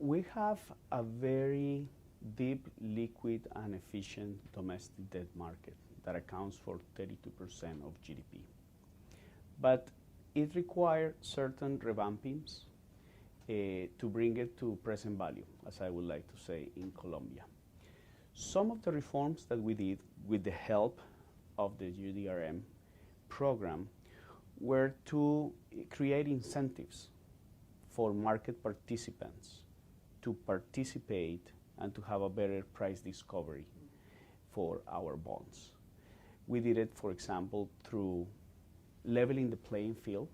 We have a very deep, liquid, and efficient domestic debt market that accounts for 32% of GDP. But it requires certain revampings to bring it to present value, as I would like to say in Colombia. Some of the reforms that we did with the help of the UDRM program were to create incentives for market participants to participate and to have a better price discovery for our bonds. We did it, for example, through leveling the playing field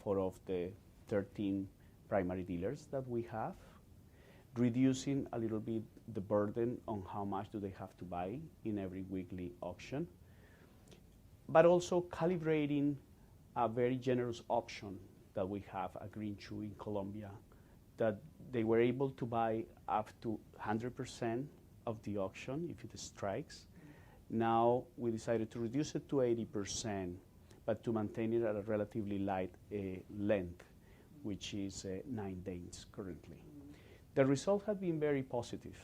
for of the 13 primary dealers that we have, reducing a little bit the burden on how much do they have to buy in every weekly auction, but also calibrating a very generous option that we have, a green shoe in Colombia, that they were able to buy up to 100% of the auction if it strikes. Now we decided to reduce it to 80%, but to maintain it at a relatively light length, which is 9 days currently. The results have been very positive.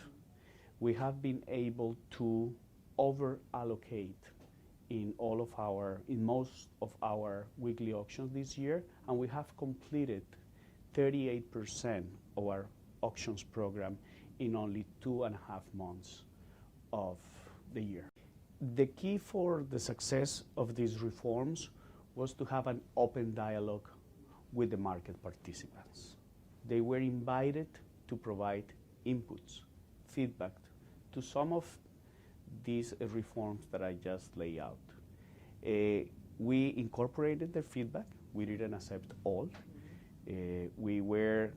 We have been able to over-allocate in most of our weekly auctions this year, and we have completed 38% of our auctions program in only 2.5 months of the year. The key for the success of these reforms was to have an open dialogue with the market participants. They were invited to provide inputs, feedback to some of these reforms that I just laid out. We incorporated their feedback. We didn't accept all. We were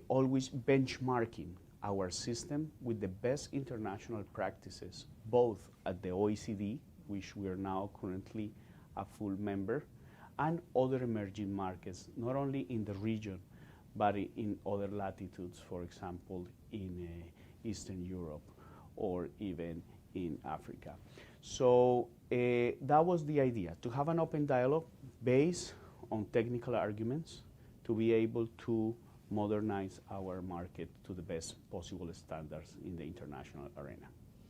always benchmarking our system with the best international practices, both at the OECD, which we are now currently a full member, and other emerging markets, not only in the region, but in other latitudes, for example, in Eastern Europe or even in Africa. So that was the idea, to have an open dialogue based on technical arguments, to be able to modernize our market to the best possible standards in the international arena.